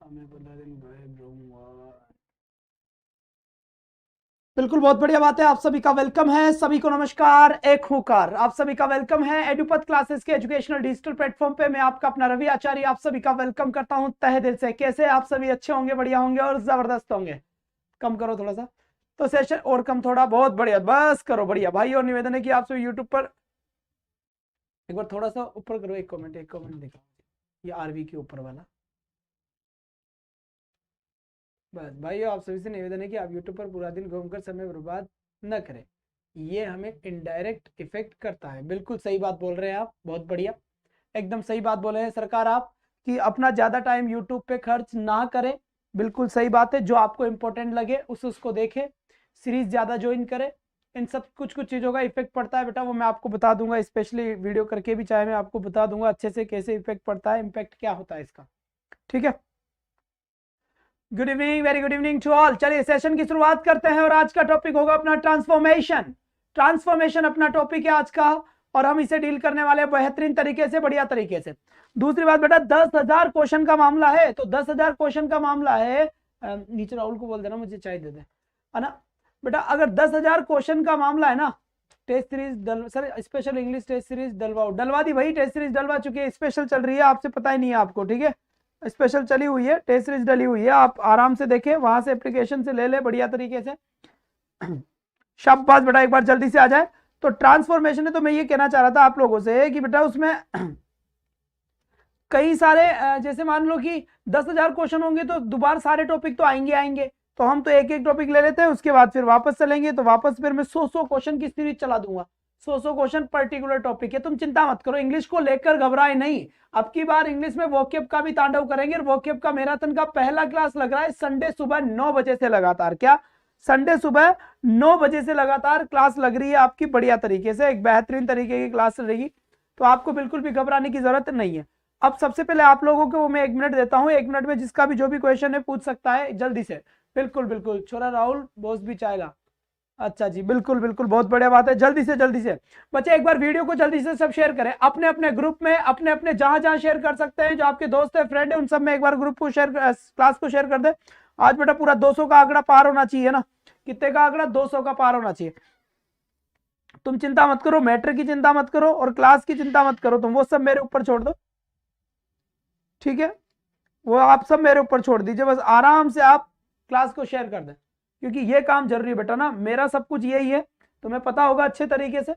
हमें बता दें बिल्कुल, बहुत बढ़िया बात है। आप सभी का वेलकम है, सभी को नमस्कार, एक हुकार। आप सभी का वेलकम है एडुपथ क्लासेस के एजुकेशनल डिजिटल प्लेटफॉर्म पे। मैं आपका अपना रवि आचार्य आप सभी का वेलकम करता हूं तहे दिल से। कैसे आप सभी? अच्छे होंगे, बढ़िया होंगे और जबरदस्त होंगे। कम करो थोड़ा सा तो सेशन, और कम थोड़ा, बहुत बढ़िया, बस करो, बढ़िया भाई। और निवेदन है कि आप सभी यूट्यूब पर एक बार थोड़ा सा ऊपर करो, एक कमेंट दिखाओ, ये आरवी के ऊपर वाला। बस भाई, आप सभी से निवेदन है कि आप यूट्यूब पर पूरा दिन घूमकर समय बर्बाद न करें, ये हमें इनडायरेक्ट इफेक्ट करता है। बिल्कुल सही बात बोल रहे हैं आप, बहुत बढ़िया, एकदम सही बात बोले हैं सरकार आप, कि अपना ज्यादा टाइम यूट्यूब पे खर्च ना करें। बिल्कुल सही बात है, जो आपको इंपॉर्टेंट लगे उसको देखें, सीरीज ज्यादा ज्वाइन करें। इन सब कुछ कुछ चीजों का इफेक्ट पड़ता है बेटा, वो मैं आपको बता दूंगा, स्पेशली वीडियो करके भी चाहे मैं आपको बता दूंगा अच्छे से कैसे इफेक्ट पड़ता है, इम्पैक्ट क्या होता है इसका। ठीक है, good evening, very good evening to all. चलिए सेशन की शुरुआत करते हैं और आज का टॉपिक होगा अपना ट्रांसफॉर्मेशन। ट्रांसफॉर्मेशन अपना टॉपिक है आज का, और हम इसे डील करने वाले हैं बेहतरीन तरीके से, बढ़िया तरीके से। दूसरी बात बेटा, 10,000 क्वेश्चन का मामला है, तो 10,000 क्वेश्चन का मामला है। नीचे राहुल को बोल देना मुझे चाय दे दे, है ना बेटा। अगर 10,000 क्वेश्चन का मामला है ना, test series sir special English test series डलवा दी भाई, टेस्ट सीरीज डलवा चुकी है, स्पेशल चल रही है, आपसे पता ही नहीं है आपको। ठीक है, स्पेशल चली हुई है, टेस्ट सीरीज डली हुई है, आप आराम से देखें, वहां से एप्लीकेशन से ले ले बढ़िया तरीके से। शाबाश बेटा, एक बार जल्दी से आ जाए। तो ट्रांसफॉर्मेशन है, तो मैं ये कहना चाह रहा था आप लोगों से कि बेटा उसमें कई सारे जैसे मान लो कि 10,000 क्वेश्चन होंगे तो दोबारा सारे टॉपिक तो आएंगे, तो हम तो एक एक टॉपिक ले लेते हैं, उसके बाद फिर वापस चलेंगे, तो वापस फिर मैं 100 क्वेश्चन की सीरीज चला दूंगा। 100 क्वेश्चन पर्टिकुलर टॉपिक है, तुम चिंता मत करो, इंग्लिश को लेकर घबराए नहीं। अब की बार इंग्लिश में वोकैब का भी तांडव करेंगे, और वोकैब का मैराथन का पहला क्लास लग रहा है संडे सुबह 9 बजे से लगातार। क्या संडे सुबह 9 बजे से लगातार क्लास लग रही है आपकी, बढ़िया तरीके से, एक बेहतरीन तरीके की क्लास रहेगी, तो आपको बिल्कुल भी घबराने की जरूरत नहीं है। अब सबसे पहले आप लोगों को मैं 1 मिनट देता हूं, 1 मिनट में जिसका भी जो भी क्वेश्चन है पूछ सकता है जल्दी से। बिल्कुल बिल्कुल, छोरा राहुल बॉस भी चाहेगा। अच्छा जी, बिल्कुल बिल्कुल, बहुत बढ़िया बात है, जल्दी से बच्चे एक बार वीडियो को जल्दी से सब शेयर करें अपने अपने ग्रुप में, अपने अपने जहां जहां शेयर कर सकते हैं, जो आपके दोस्त है, फ्रेंड है, उन सब में एक बार ग्रुप को शेयर, क्लास को शेयर कर दे। आज बेटा पूरा 200 का आंकड़ा पार होना चाहिए ना, कितने का आंकड़ा? 200 का पार होना चाहिए। तुम चिंता मत करो, मैटर की चिंता मत करो और क्लास की चिंता मत करो, तुम वो सब मेरे ऊपर छोड़ दो। ठीक है, वो आप सब मेरे ऊपर छोड़ दीजिए, बस आराम से आप क्लास को शेयर कर दें, क्योंकि ये काम जरूरी है बेटा ना, मेरा सब कुछ यही है, तुम्हें पता होगा अच्छे तरीके से।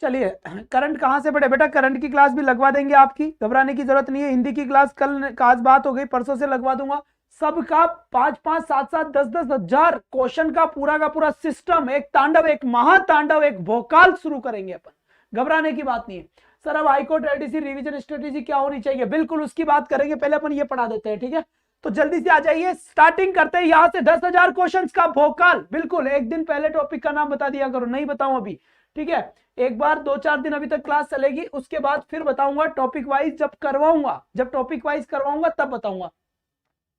चलिए, करंट कहां से पढ़े बेटा? करंट की क्लास भी लगवा देंगे आपकी, घबराने की जरूरत नहीं है। हिंदी की क्लास कल आज बात हो गई, परसों से लगवा दूंगा सबका। 5-5, 7-7, 10-10 हजार क्वेश्चन का पूरा सिस्टम, एक तांडव, एक महातांडव, एक भोकाल शुरू करेंगे अपन, घबराने की बात नहीं है। सर अब हाईकोर्ट एलडीसी रिवीजन स्ट्रेटेजी क्या होनी चाहिए? बिल्कुल उसकी बात करेंगे, पहले अपन ये पढ़ा देते हैं। ठीक है, तो जल्दी से आ जाइए, स्टार्टिंग करते हैं यहां से 10,000 क्वेश्चन का भोकाल। बिल्कुल एक दिन पहले टॉपिक का नाम बता दिया करो, नहीं बताऊं अभी। ठीक है, एक बार 2-4 दिन अभी तक क्लास चलेगी, उसके बाद फिर बताऊंगा टॉपिक वाइज, जब करवाऊंगा, जब टॉपिक वाइज करवाऊंगा तब बताऊंगा।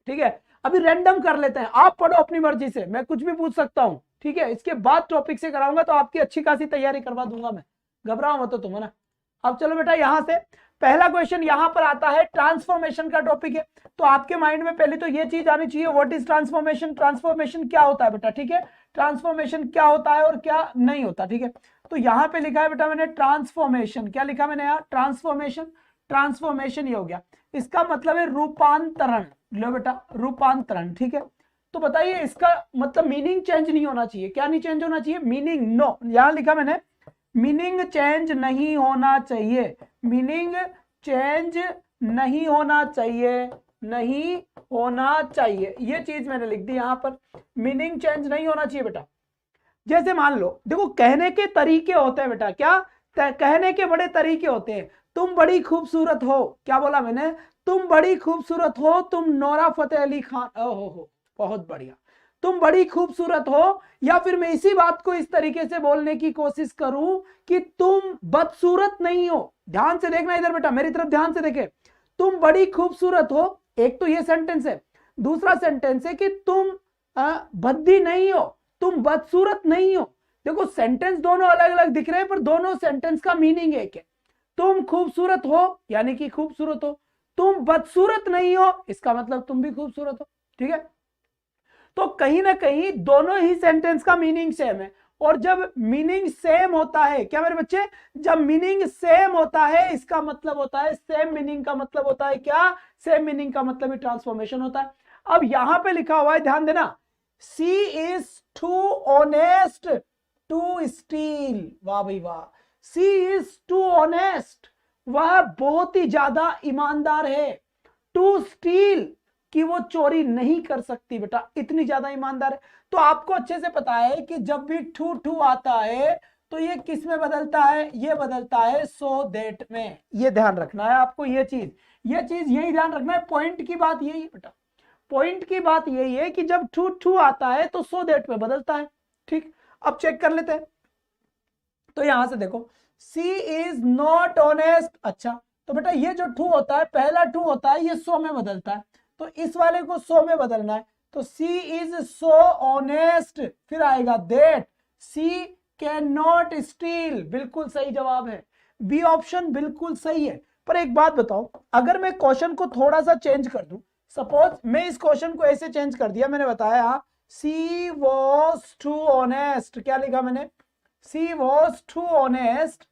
ठीक है, अभी रैंडम कर लेते हैं, आप पढ़ो अपनी मर्जी से, मैं कुछ भी पूछ सकता हूं। ठीक है, इसके बाद टॉपिक से कराऊंगा, तो आपकी अच्छी खासी तैयारी करवा दूंगा मैं, घबराओ मत तुम, है ना। अब चलो बेटा, यहां से पहला क्वेश्चन यहां पर आता है, ट्रांसफॉर्मेशन का टॉपिक है, तो आपके माइंड में पहले तो ये चीज आनी चाहिए, व्हाट इज ट्रांसफॉर्मेशन? ट्रांसफॉर्मेशन क्या होता है बेटा? ठीक है, ट्रांसफॉर्मेशन क्या होता है और क्या नहीं होता। ठीक है, तो यहां पे लिखा है बेटा मैंने ट्रांसफॉर्मेशन, क्या लिखा मैंने यहाँ? ट्रांसफॉर्मेशन। ट्रांसफॉर्मेशन ये हो गया, इसका मतलब है रूपांतरण। लो बेटा, रूपांतरण। ठीक है, तो बताइए इसका मतलब मीनिंग चेंज नहीं होना चाहिए, क्या नहीं चेंज होना चाहिए? मीनिंग, नो, यहां लिखा मैंने मीनिंग चेंज नहीं होना चाहिए, मीनिंग चेंज नहीं होना चाहिए, नहीं होना चाहिए, ये चीज मैंने लिख दी यहां पर, मीनिंग चेंज नहीं होना चाहिए बेटा। जैसे मान लो, देखो कहने के तरीके होते हैं बेटा, क्या कहने के बड़े तरीके होते हैं। तुम बड़ी खूबसूरत हो, क्या बोला मैंने? तुम बड़ी खूबसूरत हो, तुम नोरा फतेह अली खान, हो, बहुत बढ़िया, तुम बड़ी खूबसूरत हो। या फिर मैं इसी बात को इस तरीके से बोलने की कोशिश करूं कि तुम बदसूरत नहीं हो। ध्यान से देखना इधर बेटा, मेरी तरफ ध्यान से देखे, तुम बड़ी खूबसूरत हो, एक तो ये सेंटेंस है। दूसरा सेंटेंस है कि तुम भद्दी नहीं हो, तुम बदसूरत नहीं हो। देखो सेंटेंस दोनों अलग अलग दिख रहे हैं, पर दोनों सेंटेंस का मीनिंग एक है। तुम खूबसूरत हो यानी कि खूबसूरत हो, तुम बदसूरत नहीं हो, इसका मतलब तुम भी खूबसूरत हो। ठीक है, तो कहीं ना कहीं दोनों ही सेंटेंस का मीनिंग सेम है। और जब मीनिंग सेम होता है, क्या मेरे बच्चे, जब मीनिंग सेम होता है इसका मतलब होता है सेम मीनिंग का मतलब होता है क्या, सेम मीनिंग का मतलब ही ट्रांसफॉर्मेशन होता है। अब यहां पे लिखा हुआ है, ध्यान देना, she is too honest to steal. वाह भाई वाह, सी इज टू ऑनेस्ट, वह बहुत ही ज्यादा ईमानदार है, टू स्टील, कि वो चोरी नहीं कर सकती बेटा, इतनी ज्यादा ईमानदार है। तो आपको अच्छे से पता है कि जब भी टू टू आता है तो ये किस में बदलता है, ये बदलता है सो दैट में। ये ध्यान रखना है आपको, ये चीज यही ध्यान रखना है। पॉइंट की बात यही है बेटा, पॉइंट की बात यही है कि जब टू टू आता है तो सो दैट में बदलता है। ठीक, अब चेक कर लेते हैं। तो यहां से देखो, सी इज नॉट ऑनेस्ट। अच्छा, तो बेटा ये जो टू होता है, पहला टू होता है, ये सो में बदलता है, तो इस वाले को सो में बदलना है। तो सी इज सो ऑनेस्ट, फिर आएगा that she can not steal. बिल्कुल सही जवाब है, बी ऑप्शन बिल्कुल सही है। पर एक बात बताओ, अगर मैं क्वेश्चन को थोड़ा सा चेंज कर दूं, सपोज मैं इस क्वेश्चन को ऐसे चेंज कर दिया, मैंने बताया सी वॉज टू ऑनेस्ट, क्या लिखा मैंने, सी वॉज टू ऑनेस्ट,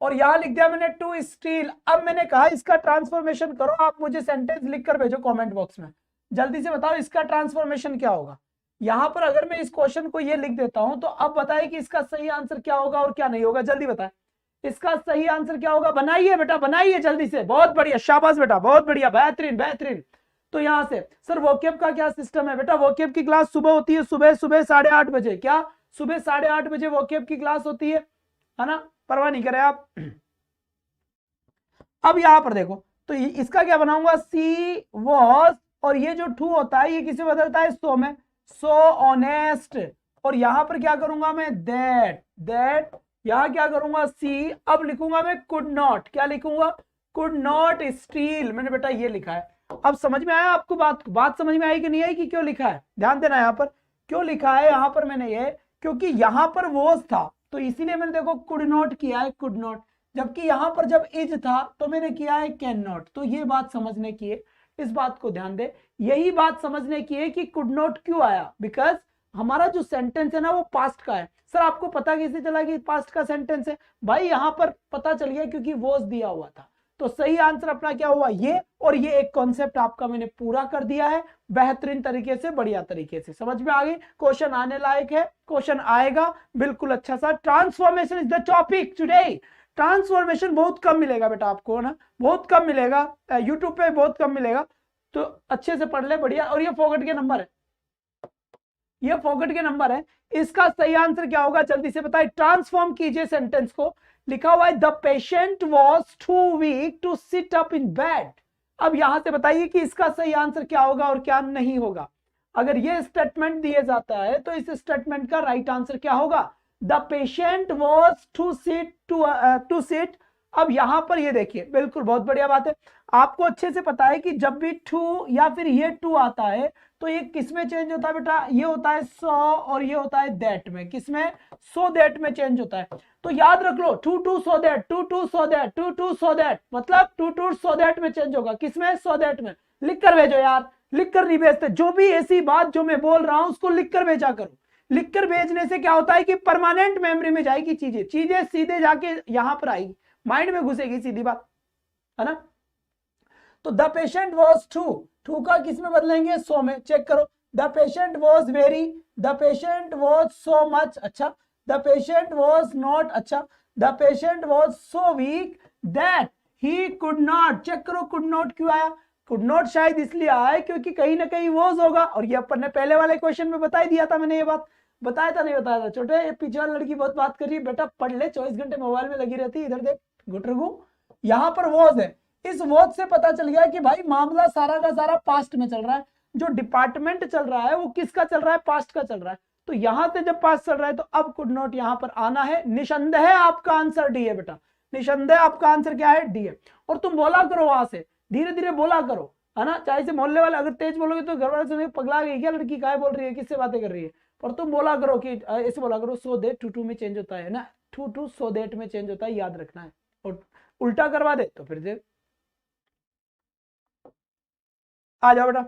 और यहां लिख दिया मैंने टू स्टील। अब मैंने कहा इसका ट्रांसफॉर्मेशन करो, आप मुझे सेंटेंस लिखकर भेजो कमेंट बॉक्स में, जल्दी से बताओ इसका ट्रांसफॉर्मेशन क्या होगा। यहां पर अगर मैं इस क्वेश्चन को ये लिख देता हूं तो अब बताइए कि इसका सही आंसर क्या होगा और क्या नहीं होगा, जल्दी बताएं इसका सही आंसर क्या होगा। बनाइए बेटा, बनाइए जल्दी से, बहुत बढ़िया, शाबाश बेटा, बहुत बढ़िया, बेहतरीन बेहतरीन। तो यहां से सर वोकेब का क्या सिस्टम है बेटा, वोकेब की क्लास सुबह होती है, सुबह 8:30 बजे, क्या सुबह 8:30 बजे वोकेब की क्लास होती है ना, परवाह नहीं करें आप। अब यहां पर देखो, तो इसका क्या बनाऊंगा, सी वॉज, और ये जो टू होता है ये किसे बदलता है, सो में, सो ऑनेस्ट, और यहां पर क्या करूंगा मैं, दैट, यहां क्या करूंगा, सी, अब लिखूंगा मैं कुड नॉट, क्या लिखूंगा, कुड नॉट स्टील, मैंने बेटा ये लिखा है। अब समझ में आया आपको, बात समझ में आई कि नहीं आई, कि क्यों लिखा है, ध्यान देना यहां पर क्यों लिखा है। यहां पर मैंने ये, क्योंकि यहां पर वॉज था तो इसीलिए मैंने देखो कुड नॉट किया है, कुड नॉट, जबकि यहां पर जब इज था तो मैंने किया है कैन नॉट। तो ये बात समझने की है, इस बात को ध्यान दे, यही बात समझने की है कि कुड नॉट क्यों आया, बिकॉज हमारा जो सेंटेंस है ना वो पास्ट का है। सर आपको पता कैसे चला कि पास्ट का सेंटेंस है, भाई यहां पर पता चल गया क्योंकि वॉज दिया हुआ था। तो सही आंसर अपना क्या हुआ, ये, और ये एक कॉन्सेप्ट आपका मैंने पूरा कर दिया है बेहतरीन तरीके से, बढ़िया तरीके से, समझ में आ गई। क्वेश्चन आने लायक है, क्वेश्चन आएगा बिल्कुल अच्छा सा। Transformation is the topic today. Transformation बहुत कम मिलेगा बेटा आपको ना, बहुत कम मिलेगा, यूट्यूब पे बहुत कम मिलेगा, तो अच्छे से पढ़ ले, बढ़िया। और ये फोकट के नंबर है, ये फोकट के नंबर है। इसका सही आंसर क्या होगा जल्दी से बताइए, ट्रांसफॉर्म कीजिए सेंटेंस को। लिखा हुआ है the patient was too weak to sit up in bed. अब यहां से बताइए कि इसका सही आंसर क्या होगा और क्या नहीं होगा। अगर ये स्टेटमेंट दिया जाता है तो इस स्टेटमेंट का राइट आंसर क्या होगा, the patient was too sit. अब यहां पर ये देखिए, बिल्कुल बहुत बढ़िया बात है, आपको अच्छे से पता है कि जब भी टू या फिर ये टू आता है तो ये किस में चेंज होता है बेटा, ये होता है सो, और ये होता है दैट में, किसमें, सो दैट में चेंज होता है। तो याद रख लो, too to so that, too to so that, too to so that, मतलब टू टू सो दैट में चेंज होगा, किसमें, सो दैट में। लिख कर भेजो यार, लिख कर नहीं भेजते, जो भी ऐसी बात जो मैं बोल रहा हूं उसको लिख कर भेजा करो। लिखकर भेजने से क्या होता है कि परमानेंट मेमोरी में जाएगी चीजें सीधे जाके यहां पर आएगी, माइंड में घुसेगी, सीधी बात है ना। तो द पेशेंट वॉज टू का किस में बदलेंगे, सो में, चेक करो। The patient was very, the patient was so much, अच्छा, द पेशेंट वॉज नॉट, अच्छा, the patient was so weak that he could not, check करो कुड नॉट क्यों आया, कुड नॉट शायद इसलिए आया क्योंकि कहीं ना कहीं वॉज होगा, और ये अपन ने पहले वाले क्वेश्चन में बता दिया था, मैंने ये बात बताया था नहीं बताया था, छोटे पीछे वाली लड़की बहुत बात कर रही है, बेटा पढ़ ले, 24 घंटे मोबाइल में लगी रहती है, इधर देख गुटरगू, यहां पर वॉज है। इस वॉज से पता चल गया कि भाई मामला सारा का सारा पास्ट में चल रहा है, जो डिपार्टमेंट चल रहा है वो किसका चल रहा है, पास्ट का चल रहा है। तो यहां से जब पास्ट चल रहा है तो अब कुड नॉट यहां पर आना है, निसंदेह आपका आंसर डी है बेटा, निसंदेह आपका आंसर क्या है, डी है। और तुम बोला करो वहां से, धीरे धीरे बोला करो, है ना, चाहे से मोहल्ले वाले, अगर तेज बोलोगे तो घर वाले सुनेंगे पगला गई क्या लड़की, काय बोल रही है, किससे बातें कर रही है, और तुम बोला करो कि ऐसे बोला करो, सो देट टू टू में चेंज होता है ना, टू टू सो देट में चेंज होता है, याद रखना है। और उल्टा करवा दे तो फिर आ जाओ बेटा।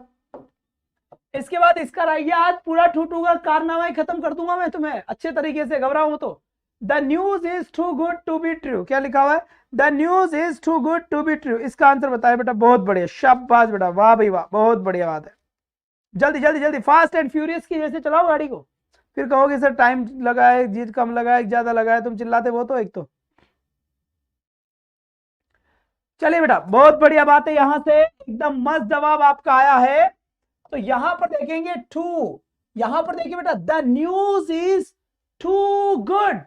इसके बाद इसका रह गया आज पूरा ठूठू का कारनामा ही खत्म कर दूंगा मैं तुम्हें अच्छे तरीके से, घबराओ मत। तो the news is too good to be true, क्या लिखा हुआ है? The news is too good to be true. इसका आंसर बताए बेटा। बहुत बढ़िया, शाबाश बेटा, वाह भाई वाह, बहुत बढ़िया बात है। जल्दी जल्दी जल्दी, फास्ट एंड फ्यूरियस की जैसे चलाओ गाड़ी को, फिर कहोगे सर टाइम लगा है, जीत कम लगा है, ज्यादा लगा है, तुम चिल्लाते वो तो एक तो। चलिए बेटा, बहुत बढ़िया बात है, यहां से एकदम मस्त जवाब आपका आया है। तो यहां पर देखेंगे टू, यहां पर देखिए बेटा, the news is too good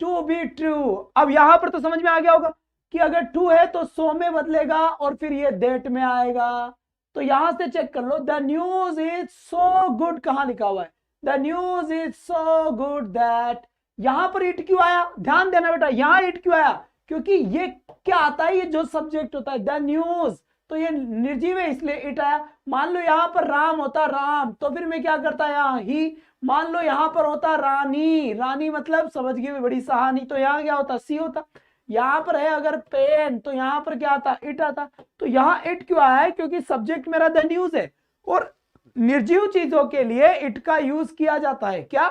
to be true. अब यहां पर तो समझ में आ गया होगा कि अगर टू है तो सो में बदलेगा और फिर ये दैट में आएगा। तो यहां से चेक कर लो, the news is so good कहां लिखा हुआ है? The news is so good that. यहां पर इट क्यों आया? ध्यान देना बेटा, यहां इट क्यों आया? क्योंकि ये क्या आता है, ये जो सब्जेक्ट होता है द न्यूज, तो ये निर्जीव है इसलिए इट आया। मान लो यहां पर राम होता राम, तो फिर मैं क्या करता यहां ही। मान लो यहां पर होता रानी, रानी मतलब समझ गए बड़ी सहानी, तो यहां क्या होता? सी होता। यहां पर है अगर पेन, तो यहां पर क्या आता? इट आता। तो यहां इट क्यों आया है? क्योंकि सब्जेक्ट मेरा द न्यूज है और निर्जीव चीजों के लिए इट का यूज किया जाता है। क्या?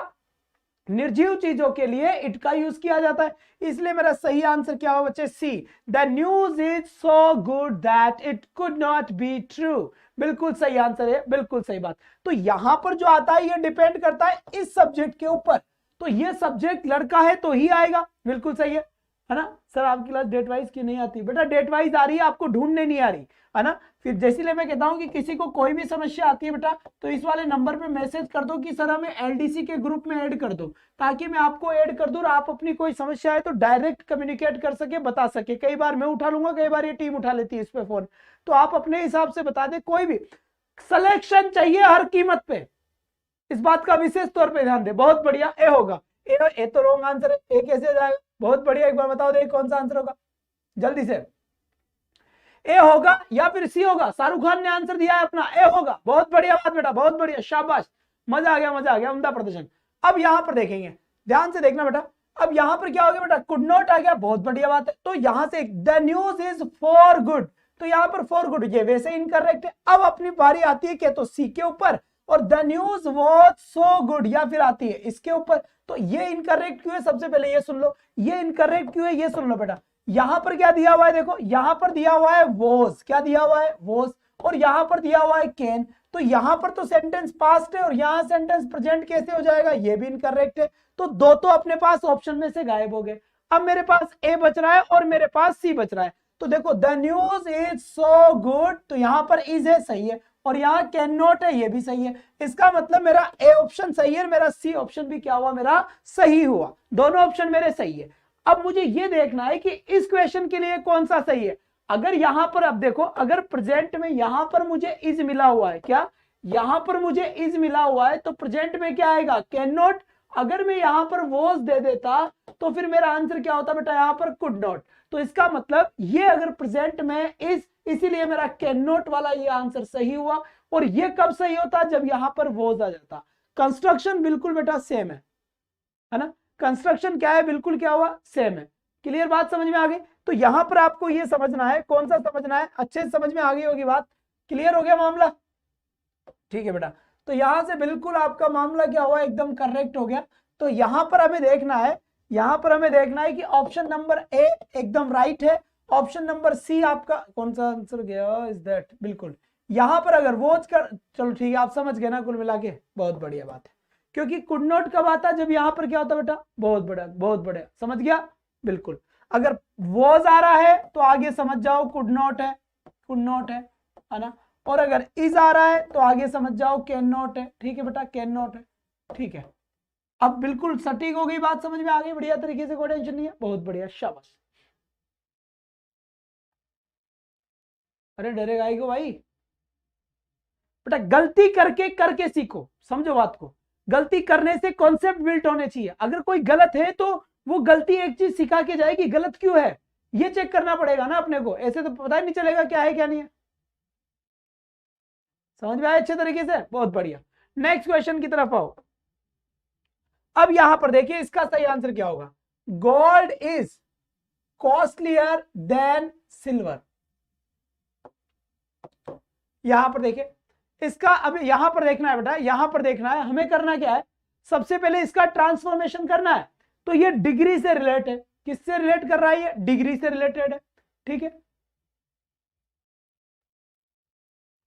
निर्जीव चीजों के लिए इट का यूज किया जाता है, इसलिए मेरा सही आंसर क्या होगा बच्चे? C. The news is so good that it could not be true. बिल्कुल सही आंसर है, बिल्कुल सही बात। तो यहां पर जो आता है ये डिपेंड करता है इस सब्जेक्ट के ऊपर, तो ये सब्जेक्ट लड़का है तो ही आएगा। बिल्कुल सही है ना? सर आपकी क्लास डेट वाइज की नहीं आती? बेटा डेट वाइज आ रही है, आपको ढूंढने नहीं आ रही है ना। फिर जैसे मैं कहता हूं कि किसी को कोई भी समस्या आती है बेटा, तो इस वाले नंबर पे मैसेज कर दो कि सर हमें एलडीसी के ग्रुप में ऐड कर दो, ताकि मैं आपको ऐड कर दूं और आप अपनी कोई समस्या है तो डायरेक्ट कम्युनिकेट कर सके, बता सके। कई बार मैं उठा लूंगा, कई बार ये टीम उठा लेती है इस पे फोन, तो आप अपने हिसाब से बता दे। कोई भी सिलेक्शन चाहिए हर कीमत पे, इस बात का विशेष तौर पे ध्यान दे। बहुत बढ़िया, ए होगा। ए तो रॉन्ग आंसर है, ए कैसे जाएगा? बहुत बढ़िया, एक बार बताओ दे कौन सा आंसर होगा जल्दी से। ए होगा या फिर सी होगा? शाहरुख खान ने आंसर दिया है अपना, ए होगा। बहुत बढ़िया बात बेटा, बहुत बढ़िया, शाबाश, मजा आ गया, मजा आ गया, उम्दा प्रदर्शन। अब यहां पर देखेंगे, ध्यान से देखना बेटा। अब यहां पर क्या हो गया बेटा? कुड नॉट आ गया, बहुत बढ़िया बात है। तो यहां से the news is for good, तो यहां पर फॉर गुड ये वैसे इनकरेक्ट है। अब अपनी बारी आती है क्या? तो सी के ऊपर, और the news was so good या फिर आती है इसके ऊपर। तो ये इनकरेक्ट क्यों है? सबसे पहले ये सुन लो, ये इनकरेक्ट क्यों है ये सुन लो बेटा। यहां पर क्या दिया हुआ है? देखो यहां पर दिया हुआ है वॉज, क्या दिया हुआ है? वॉज। और यहां पर दिया हुआ है कैन, तो यहां पर तो सेंटेंस पास्ट है और यहां सेंटेंस प्रेजेंट कैसे हो जाएगा? ये भी इनकरेक्ट है। तो दो तो अपने पास ऑप्शन में से गायब हो गए। अब मेरे पास ए बच रहा है और मेरे पास सी बच रहा है। तो देखो the news is so good, तो यहां पर इज है, सही है, और यहां कैन नॉट है, ये भी सही है। इसका मतलब मेरा ए ऑप्शन सही है, मेरा सी ऑप्शन भी क्या हुआ? मेरा सही हुआ। दोनों ऑप्शन मेरे सही है। अब मुझे यह देखना है कि इस क्वेश्चन के लिए कौन सा सही है। अगर यहां पर, अब देखो, अगर प्रेजेंट में यहां पर मुझे इज मिला हुआ है, क्या यहां पर मुझे इज मिला हुआ है, तो प्रेजेंट में क्या आएगा? Can not. अगर मैं यहां पर वॉज दे देता तो फिर मेरा आंसर क्या होता बेटा? यहां पर कुड नॉट। तो इसका मतलब ये अगर प्रेजेंट में इज, इसीलिए मेरा कैन नॉट वाला ये आंसर सही हुआ। और ये कब सही होता? जब यहां पर वॉज आ जाता। कंस्ट्रक्शन बिल्कुल बेटा सेम है ना? कंस्ट्रक्शन क्या है? बिल्कुल क्या हुआ? सेम है। क्लियर बात समझ में आ गई? तो यहां पर आपको ये समझना है, कौन सा समझना है? अच्छे से समझ में आ गई होगी बात, क्लियर हो गया मामला? ठीक है बेटा, तो यहां से बिल्कुल आपका मामला क्या हुआ? एकदम करेक्ट हो गया। तो यहां पर हमें देखना है, यहां पर हमें देखना है कि ऑप्शन नंबर ए एकदम राइट है, ऑप्शन नंबर सी आपका कौन सा आंसर गया? इज दैट, बिल्कुल। यहां पर अगर वोच कर, चलो ठीक है, आप समझ गए ना कुल मिला के? बहुत बढ़िया बात है। क्योंकि कुड नॉट कब आता? जब यहां पर क्या होता बेटा? बहुत बड़ा, बहुत बढ़िया, समझ गया? बिल्कुल। अगर वॉज आ रहा है तो आगे समझ जाओ कुड नॉट है, कुड नॉट है ना? और अगर इज आ रहा है तो आगे समझ जाओ कैन नॉट है। ठीक है बेटा, कैन नॉट है। ठीक है, अब बिल्कुल सटीक हो गई बात, समझ में आ गई बढ़िया तरीके से, कोई टेंशन नहीं है। बहुत बढ़िया, शाबाश। अरे डरेगा ही को भाई, बेटा गलती करके करके सीखो, समझो बात को। गलती करने से कॉन्सेप्ट बिल्ट होने चाहिए। अगर कोई गलत है तो वो गलती एक चीज सिखा के जाएगी, गलत क्यों है ये चेक करना पड़ेगा ना अपने को, ऐसे तो पता ही नहीं चलेगा क्या है क्या नहीं है। समझ में आया अच्छे तरीके से? बहुत बढ़िया। नेक्स्ट क्वेश्चन की तरफ आओ। अब यहां पर देखिए इसका सही आंसर क्या होगा? Gold is costlier then silver. यहां पर देखिए इसका अब यहां पर देखना है बेटा, यहां पर देखना है, हमें करना क्या है, सबसे पहले इसका ट्रांसफॉर्मेशन करना है। तो ये डिग्री से रिलेट है, किससे रिलेट कर रहा है, ये डिग्री से रिलेटेड है, ठीक है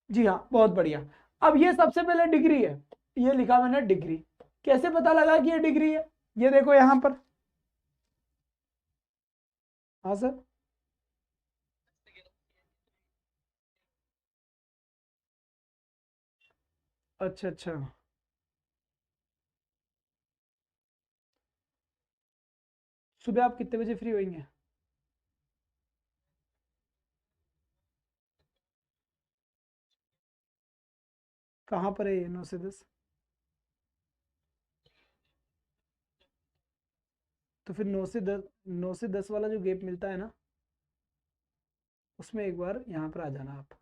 जी हाँ, बहुत बढ़िया। अब ये सबसे पहले डिग्री है, ये लिखा मैंने डिग्री, कैसे पता लगा कि ये डिग्री है, ये देखो यहां पर, हाँ सर, अच्छा अच्छा, सुबह आप कितने बजे फ्री होंगे? कहाँ पर है ये 9 से 10? तो फिर 9 से 10, 9 से 10 वाला जो गैप मिलता है ना, उसमें एक बार यहाँ पर आ जाना आप,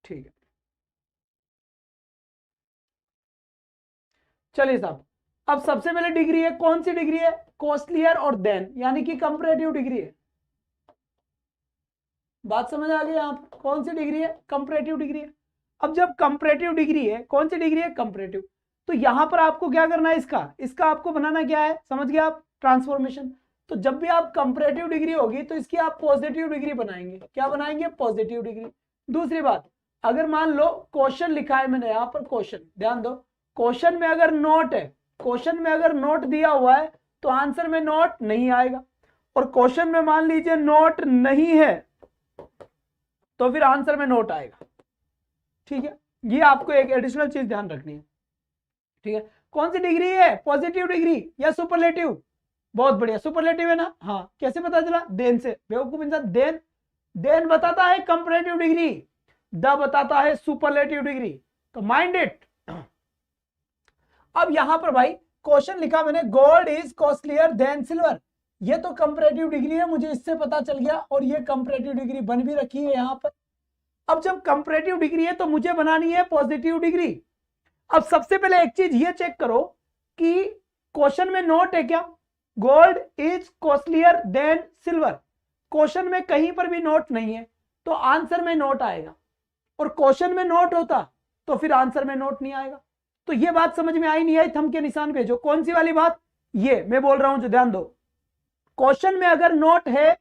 ठीक है। चलिए साहब, अब सबसे पहले डिग्री है, कौन सी डिग्री है, कॉस्टलियर और देन, यानी कि कंपैरेटिव डिग्री है। बात समझ आ गई, यहाँ पर कौन सी डिग्री है, कंपैरेटिव डिग्री है। अब जब कंपैरेटिव डिग्री है, कौन सी डिग्री है, कंपैरेटिव, तो यहां पर आपको क्या करना है, इसका इसका आपको बनाना क्या है, समझ गए आप, ट्रांसफॉर्मेशन। तो जब भी आप कंपैरेटिव डिग्री होगी तो इसकी आप पॉजिटिव डिग्री बनाएंगे, क्या बनाएंगे, पॉजिटिव डिग्री। दूसरी बात, अगर मान लो क्वेश्चन लिखा है मैंने यहाँ पर, क्वेश्चन ध्यान दो, क्वेश्चन में अगर नोट है, क्वेश्चन में अगर नोट दिया हुआ है तो आंसर में नोट नहीं आएगा, और क्वेश्चन में मान लीजिए नोट नहीं है तो फिर आंसर में नोट आएगा, ठीक है। ये आपको एक एडिशनल चीज ध्यान रखनी है, ठीक है। कौन सी डिग्री है, पॉजिटिव डिग्री या सुपरलेटिव? बहुत बढ़िया, सुपरलेटिव है ना, हाँ, कैसे पता चला, देन से, बेवकूफ इंसान, देन, देन बताता है कंपैरेटिव डिग्री, द बताता है सुपरलेटिव डिग्री, तो माइंड इट। अब यहां पर भाई क्वेश्चन लिखा मैंने, gold is costlier then silver, ये तो कंपैरेटिव डिग्री है, मुझे इससे पता चल गया, और ये कंपैरेटिव डिग्री बन भी रखी है यहां पर। अब जब कंपैरेटिव डिग्री है तो मुझे बनानी है पॉजिटिव डिग्री। अब सबसे पहले एक चीज ये चेक करो कि क्वेश्चन में नोट है क्या, gold is costlier then silver, question में कहीं पर भी नोट नहीं है तो आंसर में नोट आएगा, और क्वेश्चन में नोट होता तो फिर आंसर में नोट नहीं आएगा। तो ये बात समझ में आई नहीं आई, थंब के निशान भेजो, कौन सी वाली बात, ये मैं बोल रहा हूं जो ध्यान दो, क्वेश्चन में अगर नोट है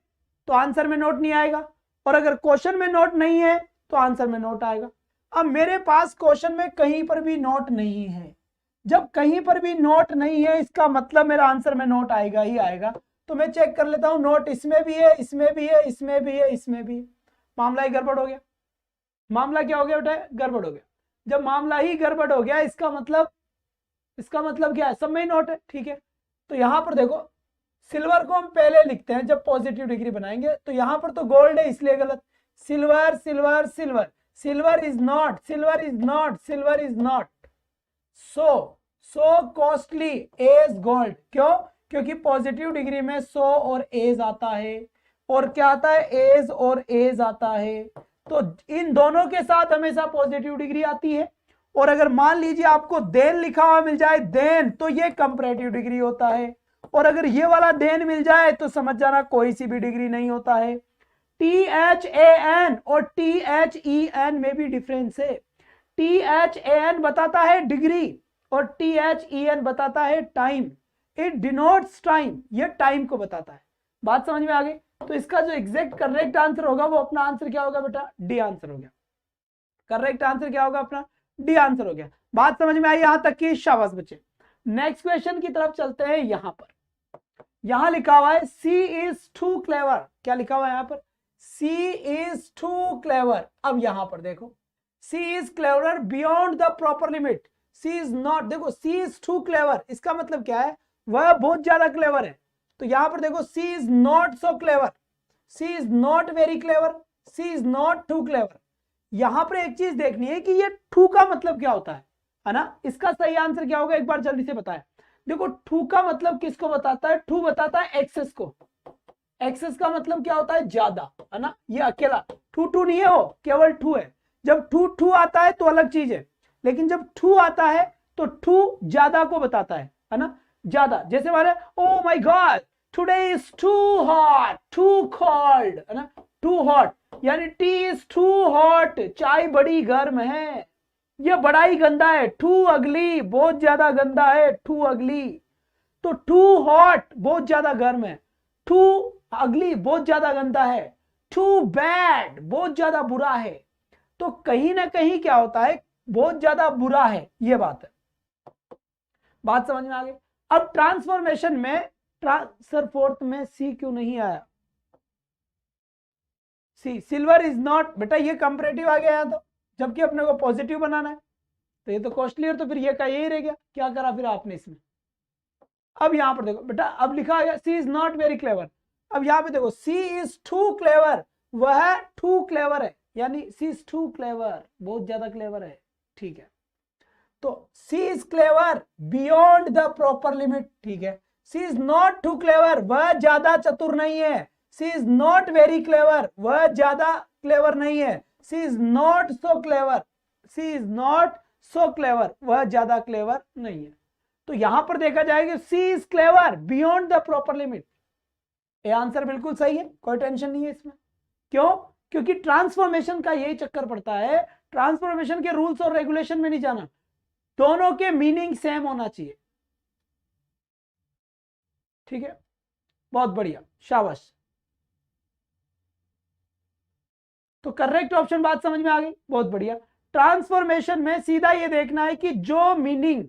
तो आंसर में नोट नहीं आएगा, और अगर क्वेश्चन में नोट नहीं है तो आंसर में नोट आएगा। अब मेरे पास क्वेश्चन में कहीं पर भी नोट नहीं है, जब कहीं पर भी नोट नहीं है इसका मतलब मेरा आंसर में नोट आएगा ही आएगा। तो मैं चेक कर लेता हूं, नोट इसमें भी है, इसमें भी है, इसमें भी है, इसमें भी है, मामला ही गड़बड़ हो गया। मामला क्या हो गया बेटा, गड़बड़ हो गया। जब मामला ही गड़बड़ हो गया इसका मतलब क्या है, सब में ही नोट है, ठीक है। तो यहां पर देखो, सिल्वर को हम पहले लिखते हैं जब पॉजिटिव डिग्री बनाएंगे, तो यहां पर तो गोल्ड है इसलिए गलत, silver silver silver, silver is not, silver is not, silver is not so costly as gold, क्यों, क्योंकि पॉजिटिव डिग्री में सो और एज आता है, और क्या आता है, एज और एज आता है, तो इन दोनों के साथ हमेशा पॉजिटिव डिग्री आती है। और अगर मान लीजिए आपको देन लिखा हुआ मिल जाए, देन, तो ये कंपैरेटिव डिग्री होता है, और अगर ये वाला देन मिल जाए तो समझ जाना कोई सी भी डिग्री नहीं होता है। THAN और THEN में भी डिफरेंस है, THAN बताता है डिग्री और THEN बताता है टाइम, इट डिनोट्स टाइम, ये टाइम को बताता है। बात समझ में आ गई? तो इसका जो एग्जैक्ट करेक्ट आंसर होगा वो अपना आंसर क्या होगा बेटा, डी आंसर हो गया। करेक्ट आंसर क्या होगा अपना, डी आंसर हो गया। बात समझ में आई यहां तक की, शाबाश बच्चे। नेक्स्ट क्वेश्चन की तरफ चलते हैं। यहां पर यहां लिखा हुआ है सी इज टू क्लेवर, क्या लिखा हुआ है यहां पर, सी इज टू क्लेवर। अब यहां पर देखो, she is clever beyond the proper limit, she is not, देखो सी इज टू क्लेवर, इसका मतलब क्या है, वह बहुत ज्यादा क्लेवर है। तो यहां पर देखो, she is not so clever, she is not very clever, she is not too clever. यहां पर एक चीज देखनी है कि ये टू का मतलब क्या होता है ना। इसका सही आंसर क्या होगा, एक बार जल्दी से बताएं। देखो टू का मतलब किसको बताता है, टू बताता है एक्सेस को, एक्सेस का मतलब क्या होता है, ज्यादा, है ना। ये अकेला टू टू नहीं है, वो केवल टू है। जब टू टू आता है तो अलग चीज है, लेकिन जब टू आता है तो टू ज्यादा को बताता है ना, ज्यादा। जैसे हमारे oh my God today is too hot, too cold, है ना, टू हॉट, यानी टी इज टू हॉट, चाय बड़ी गर्म है, ये बड़ा ही गंदा है। टू अगली, बहुत ज्यादा गंदा है, टू अगली। तो टू हॉट बहुत ज्यादा गर्म है, टू अगली बहुत ज्यादा गंदा है, टू बैड बहुत ज्यादा बुरा है। तो कहीं ना कहीं क्या होता है, बहुत ज्यादा बुरा है, ये बात है। बात समझ में आ गई। अब ट्रांसफॉर्मेशन में सर फोर्थ में सी क्यों नहीं आया? सी, सिल्वर इज नॉट, बेटा ये कंपैरेटिव आ गया तो, जबकि अपने को पॉजिटिव बनाना है, तो ये तो कॉस्टलियर, तो फिर ये का यही रह गया। क्या करा फिर आपने इसमें? अब यहां पर देखो बेटा, अब लिखा है she is not very clever. अब यहां पे देखो सी इज टू क्लेवर, वह टू क्लेवर है, यानी सी इज टू क्लेवर, बहुत ज्यादा क्लेवर है, ठीक है। तो she is clever beyond the proper limit, ठीक है। She is not too clever, वह ज्यादा चतुर नहीं है। She is not very clever, वह ज्यादा क्लेवर नहीं है। She is not so clever, she is not so clever, वह ज्यादा क्लेवर नहीं है। तो यहां पर देखा जाएगा she is clever beyond the proper limit, ये आंसर बिल्कुल सही है, कोई टेंशन नहीं है इसमें। क्यों? क्योंकि ट्रांसफॉर्मेशन का यही चक्कर पड़ता है, ट्रांसफॉर्मेशन के रूल्स और रेगुलेशन में नहीं जाना, दोनों के मीनिंग सेम होना चाहिए, ठीक है। बहुत बढ़िया, शाबाश। तो करेक्ट ऑप्शन, बात समझ में आ गई, बहुत बढ़िया। ट्रांसफॉर्मेशन में सीधा ये देखना है कि जो मीनिंग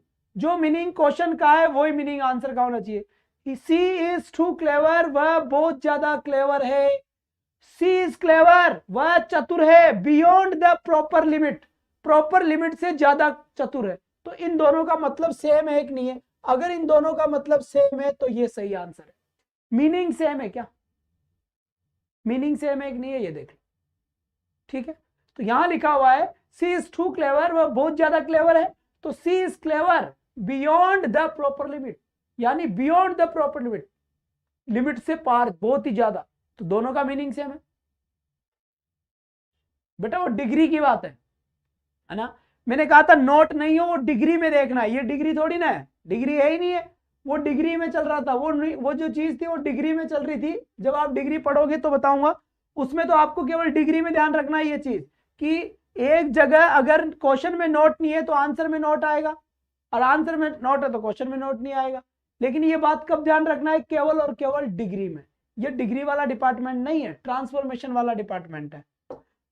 क्वेश्चन का है वही मीनिंग आंसर का होना चाहिए। सी इज टू क्लेवर, वह बहुत ज्यादा क्लेवर है। सी इज क्लेवर, वह चतुर है, beyond the proper limit, proper limit से ज्यादा चतुर है। तो इन दोनों का मतलब सेम है कि नहीं है? अगर इन दोनों का मतलब सेम है तो ये सही आंसर है। मीनिंग सेम है क्या? मीनिंग सेम है कि नहीं है, ये देख लो, ठीक है। तो यहां लिखा हुआ है सी इज टू क्लेवर, वह बहुत ज्यादा क्लेवर है। तो she is clever beyond the proper limit, यानी beyond the proper limit, limit से पार, बहुत ही ज्यादा। तो दोनों का मीनिंग सेम है बेटा, वो डिग्री की बात है ना। मैंने कहा था नोट नहीं हो, वो डिग्री में देखना है, ये डिग्री थोड़ी ना है, डिग्री है ही नहीं है, वो डिग्री में चल रहा था, वो जो चीज थी वो डिग्री में चल रही थी। जब आप डिग्री पढ़ोगे तो बताऊंगा, उसमें तो आपको केवल डिग्री में ध्यान रखना है ये चीज कि एक जगह अगर क्वेश्चन में नोट नहीं है तो आंसर में नोट आएगा, और आंसर में नोट है तो क्वेश्चन में नोट नहीं आएगा। लेकिन ये बात कब ध्यान रखना है? केवल और केवल डिग्री में। ये डिग्री वाला डिपार्टमेंट नहीं है, ट्रांसफॉर्मेशन वाला डिपार्टमेंट है।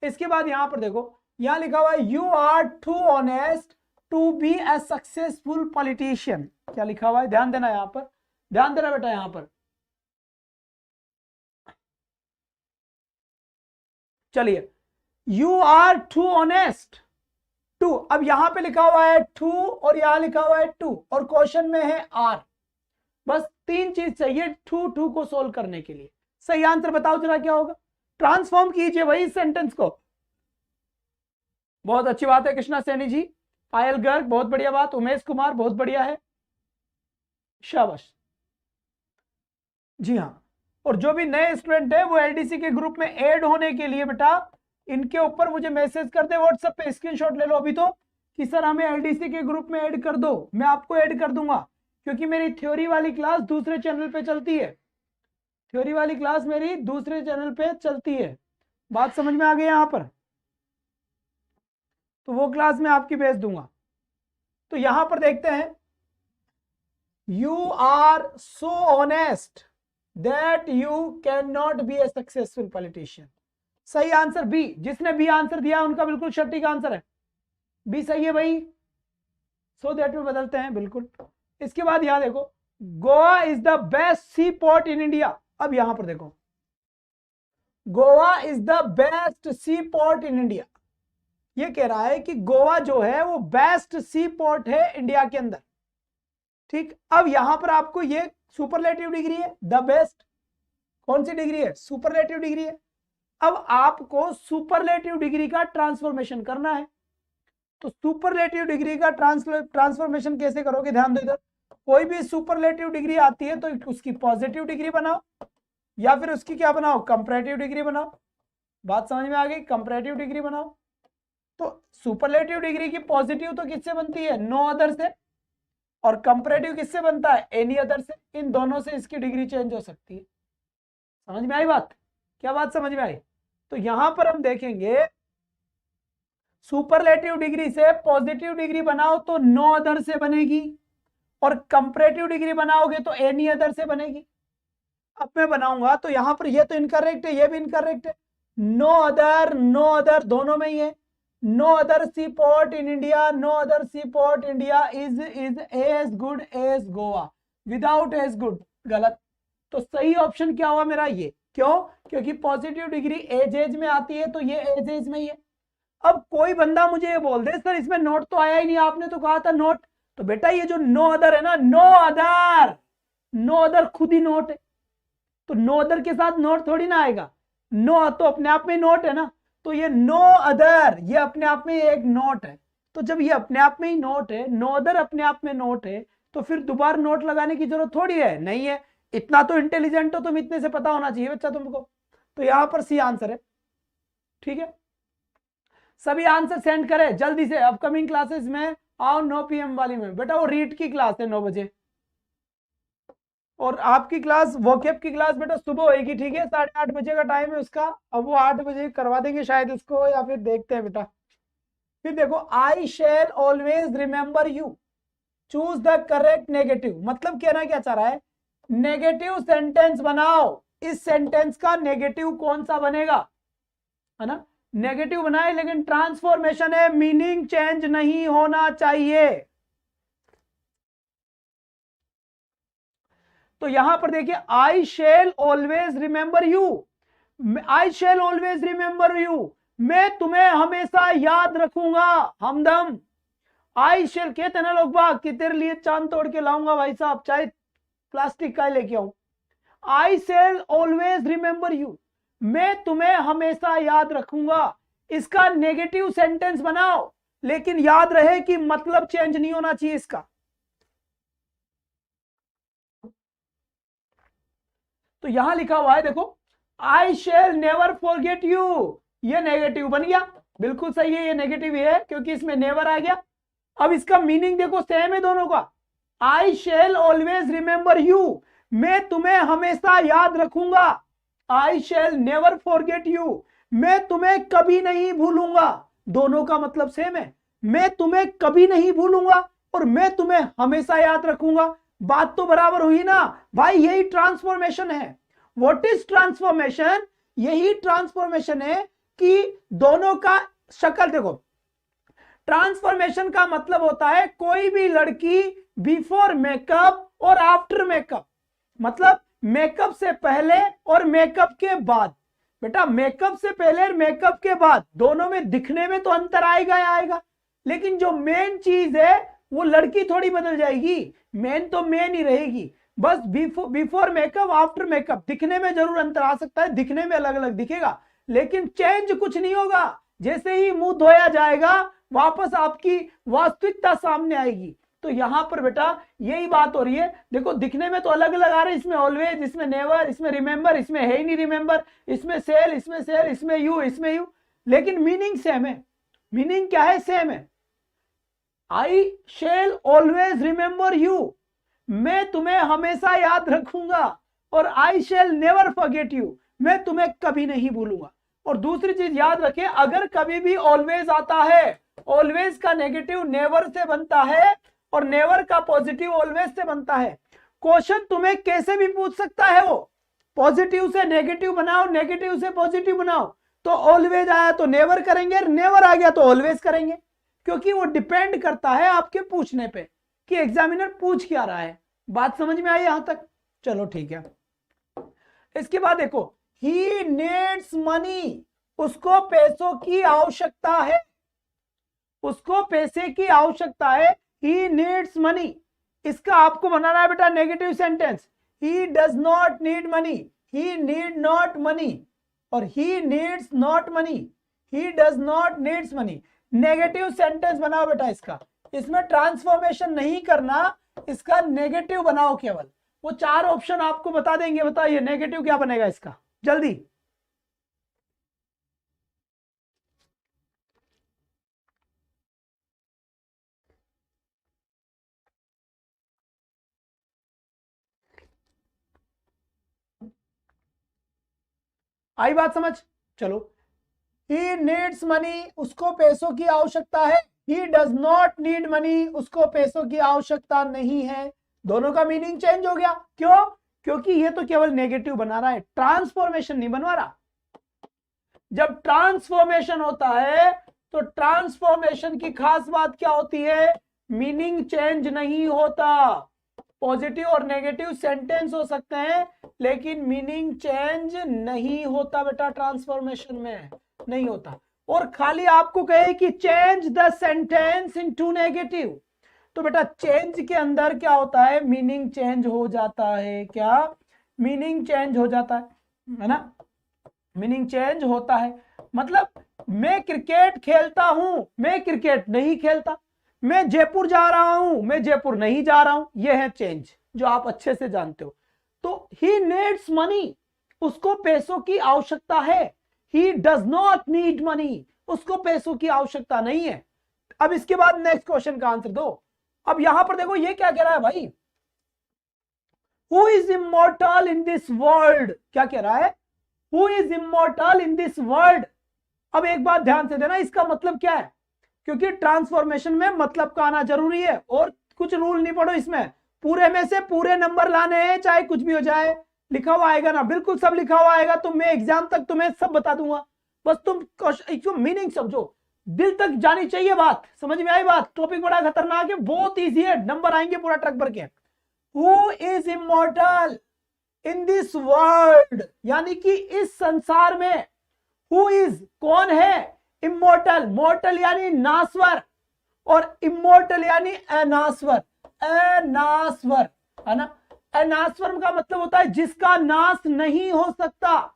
इसके बाद यहां पर देखो, यहां लिखा हुआ है you are too honest to be a successful politician. क्या लिखा हुआ है? ध्यान देना, यहां पर ध्यान देना बेटा, यहां पर चलिए, you are too honest to, अब यहां पे लिखा हुआ है टू और यहां लिखा हुआ है टू, और क्वेश्चन में है आर। बस तीन चीज चाहिए टू टू को सोल्व करने के लिए। सही आंसर बताओ जरा क्या होगा? ट्रांसफॉर्म कीजिए वही सेंटेंस को। बहुत अच्छी बात है कृष्णा सैनी जी, पायल गर्ग बहुत बढ़िया बात, उमेश कुमार बहुत बढ़िया है, शाबाश। जी हाँ, और जो भी नए स्टूडेंट है वो एलडीसी के ग्रुप में ऐड होने के लिए बेटा इनके ऊपर मुझे मैसेज कर दे व्हाट्सएप पे, स्क्रीनशॉट ले लो अभी तो, कि सर हमें एलडीसी के ग्रुप में ऐड कर दो। मैं आपको ऐड कर दूंगा, क्योंकि मेरी थ्योरी वाली क्लास दूसरे चैनल पे चलती है, थ्योरी वाली क्लास मेरी दूसरे चैनल पे चलती है। बात समझ में आ गई यहां पर? तो वो क्लास मैं आपकी भेज दूंगा। तो यहां पर देखते हैं, you are so honest that you can not be a successful politician. सही आंसर बी, जिसने बी आंसर दिया उनका बिल्कुल सटीक आंसर है, बी सही है भाई। सो दैट में बदलते हैं बिल्कुल। इसके बाद यहां देखो, Goa is the best sea port in India. अब यहां पर देखो, Goa is the best sea port in India, ये कह रहा है कि गोवा जो है वो बेस्ट सी पोर्ट है इंडिया के अंदर, ठीक। अब यहां पर आपको ये सुपरलेटिव डिग्री है, द बेस्ट कौन सी डिग्री है? सुपरलेटिव डिग्री है। अब आपको सुपरलेटिव डिग्री का ट्रांसफॉर्मेशन करना है। तो सुपरलेटिव डिग्री का ट्रांसफॉर्मेशन कैसे करोगे? ध्यान दो इधर, कोई भी सुपरलेटिव डिग्री आती है तो उसकी पॉजिटिव डिग्री बनाओ, या फिर उसकी क्या बनाओ? कंपैरेटिव डिग्री बनाओ। बात समझ में आ गई? कंपैरेटिव डिग्री बनाओ। तो सुपरलेटिव डिग्री की पॉजिटिव तो किससे बनती है? नो अदर से, और कंपैरेटिव किससे बनता है? एनी अदर से। इन दोनों से इसकी डिग्री चेंज हो सकती है। समझ में आई बात? क्या बात समझ में आई? तो यहां पर हम देखेंगे सुपरलेटिव डिग्री से पॉजिटिव डिग्री बनाओ तो नो अदर से बनेगी, और कंपैरेटिव डिग्री बनाओगे तो एनी अदर से बनेगी। अब मैं बनाऊंगा तो यहां पर ये तो इनकरेक्ट है, ये भी इनकरेक्ट है। नो अदर दोनों में ही है। No other sea port in India, no other sea port India is as good as Goa, without as good, गलत। तो सही ऑप्शन क्या हुआ मेरा, ये। क्यों? क्योंकि पॉजिटिव डिग्री एज में आती है, तो ये एज में ही है। अब कोई बंदा मुझे ये बोल दे सर इसमें नोट तो आया ही नहीं, आपने तो कहा था नोट। तो बेटा ये जो नो अदर है ना, नो अदर खुद ही नोट है, तो नो अदर के साथ नोट थोड़ी ना आएगा। नो तो अपने आप में नोट है ना, तो ये नो अदर ये अपने आप में एक नोट है। तो जब ये अपने आप में ही नोट है, नो अदर अपने आप में नोट है, तो फिर दोबारा नोट लगाने की जरूरत थोड़ी है, नहीं है। इतना तो इंटेलिजेंट हो तुम, इतने से पता होना चाहिए बच्चा तुमको। तो यहां पर सी आंसर है। ठीक है, सभी आंसर सेंड करें जल्दी से। अपकमिंग क्लासेस में आओ 9 PM वाली में। बेटा वो रीड की क्लास है 9 बजे, और आपकी क्लास वोकेब की क्लास बेटा सुबह होएगी। ठीक है, 8:30 बजे का टाइम है उसका। अब वो 8 बजे करवा देंगे शायद इसको, या फिर देखते हैं बेटा। फिर देखो, I shall always remember you, choose the correct negative. मतलब कहना क्या चाह रहा है, नेगेटिव सेंटेंस बनाओ। इस सेंटेंस का नेगेटिव कौन सा बनेगा, है ना। नेगेटिव बनाए, लेकिन ट्रांसफॉर्मेशन है, मीनिंग चेंज नहीं होना चाहिए। तो यहां पर देखिए, I shall always remember you, I shall always remember you, मैं तुम्हें हमेशा याद रखूंगा। हमदम, आई शेल कहते हैं ना लोग बाग कि तेरे लिए चांद तोड़ के लाऊंगा भाई साहब, चाहे प्लास्टिक का लेके आऊं। I shall always remember you, मैं तुम्हें हमेशा याद रखूंगा। इसका नेगेटिव सेंटेंस बनाओ, लेकिन याद रहे कि मतलब चेंज नहीं होना चाहिए इसका। तो यहां लिखा हुआ है देखो, I shall never forget you, ये नेगेटिव बन गया। बिल्कुल सही है, ये नेगेटिव है क्योंकि इसमें नेवर आ गया। अब इसका मीनिंग देखो, सेम है दोनों का। I shall always remember you, मैं तुम्हें हमेशा याद रखूंगा। I shall never forget you, मैं तुम्हें कभी नहीं भूलूंगा। दोनों का मतलब सेम है, मैं तुम्हें कभी नहीं भूलूंगा और मैं तुम्हें हमेशा याद रखूंगा। बात तो बराबर हुई ना भाई, यही ट्रांसफॉर्मेशन है। व्हाट इज ट्रांसफॉर्मेशन, यही ट्रांसफॉर्मेशन है कि दोनों का शक्ल देखो। ट्रांसफॉर्मेशन का मतलब होता है कोई भी लड़की बिफोर मेकअप और आफ्टर मेकअप, मतलब मेकअप से पहले और मेकअप के बाद। बेटा मेकअप से पहले और मेकअप के बाद दोनों में दिखने में तो अंतर आएगा ही आएगा, लेकिन जो मेन चीज है वो लड़की थोड़ी बदल जाएगी, मेन तो मेन ही रहेगी। बस बिफोर मेकअप आफ्टर मेकअप दिखने में जरूर अंतर आ सकता है, दिखने में अलग अलग दिखेगा, लेकिन चेंज कुछ नहीं होगा। जैसे ही मुंह धोया जाएगा वापस आपकी वास्तविकता सामने आएगी। तो यहां पर बेटा यही बात हो रही है। देखो दिखने में तो अलग अलग आ रहे हैं, इसमें ऑलवेज, इसमें नेवर, इसमें रिमेंबर, इसमें है ही नहीं रिमेंबर, इसमें सेल, इसमें यू, इसमें यू, लेकिन मीनिंग सेम है। मीनिंग क्या है, सेम है। I shall always remember you, मैं तुम्हें हमेशा याद रखूंगा, और I shall never forget you, मैं तुम्हें कभी नहीं भूलूंगा। और दूसरी चीज याद रखें, अगर कभी भी ऑलवेज आता है, ऑलवेज का नेगेटिव नेवर से बनता है और नेवर का पॉजिटिव ऑलवेज से बनता है। क्वेश्चन तुम्हें कैसे भी पूछ सकता है, वो पॉजिटिव से नेगेटिव बनाओ, नेगेटिव से पॉजिटिव बनाओ। तो ऑलवेज आया तो नेवर करेंगे, नेवर आ गया तो ऑलवेज करेंगे, क्योंकि वो डिपेंड करता है आपके पूछने पे कि एग्जामिनर पूछ क्या रहा है। बात समझ में आई यहां तक? चलो ठीक है। इसके बाद देखो, ही नीड्स मनी, उसको पैसों की आवश्यकता है, उसको पैसे की आवश्यकता है। ही नीड्स मनी, इसका आपको बनाना है बेटा negative sentence. He does not need money, he need not money, और he needs not money, he does not needs money. Negative sentence बनाओ बेटा इसका, इसमें ट्रांसफॉर्मेशन नहीं करना, इसका नेगेटिव बनाओ केवल। वो 4 ऑप्शन आपको बता देंगे, बताइए नेगेटिव क्या बनेगा इसका, जल्दी। आई बात समझ? चलो ही नीड्स मनी, उसको पैसों की आवश्यकता है। ही डज नॉट नीड मनी, उसको पैसों की आवश्यकता नहीं है। दोनों का मीनिंग चेंज हो गया। क्यों? क्योंकि ये तो केवल नेगेटिव बना रहा है, ट्रांसफॉर्मेशन नहीं बनवा रहा। जब ट्रांसफॉर्मेशन होता है तो ट्रांसफॉर्मेशन की खास बात क्या होती है? मीनिंग चेंज नहीं होता। पॉजिटिव और नेगेटिव सेंटेंस हो सकते हैं लेकिन मीनिंग चेंज नहीं होता बेटा, ट्रांसफॉर्मेशन में नहीं होता। और खाली आपको कहे कि change the sentence into negative, तो बेटा चेंज के अंदर क्या होता है? मीनिंग चेंज हो जाता है। क्या? मीनिंग चेंज हो जाता है ना? मीनिंग चेंज होता है। मतलब मैं क्रिकेट खेलता हूं, मैं क्रिकेट नहीं खेलता। मैं जयपुर जा रहा हूं, मैं जयपुर नहीं जा रहा हूं। यह है चेंज जो आप अच्छे से जानते हो। तो ही नीड्स मनी, उसको पैसों की आवश्यकता है। ही डज नॉट नीड मनी, उसको पैसों की आवश्यकता नहीं है। अब इसके बाद नेक्स्ट क्वेश्चन का आंसर दो। अब यहां पर देखो ये क्या कह रहा है भाई? Who is immortal in this world? क्या कह रहा है? Who is immortal in this world. अब एक बात ध्यान से देना, इसका मतलब क्या है? क्योंकि ट्रांसफॉर्मेशन में मतलब का आना जरूरी है और कुछ रूल नहीं पढ़ो इसमें। पूरे में से पूरे नंबर लाने हैं, चाहे कुछ भी हो जाए। लिखा हुआ आएगा ना, बिल्कुल सब लिखा हुआ आएगा। तो मैं एग्जाम तक तुम्हें सब बता दूंगा, बस तुम मीनिंग समझो, दिल तक जानी चाहिए बात। समझ में आई बात? टॉपिक बड़ा खतरनाक है, बहुत ईजी है, नंबर आएंगे पूरा ट्रक भर के। Who is immortal in this world, यानी कि इस संसार में। हु इज, कौन है? इमोर्टल, मोर्टल यानी नासवर और इमोर्टल यानी अनास्वर। अनास्वर है ना? अनास्वर का मतलब होता है जिसका नाश नहीं हो सकता,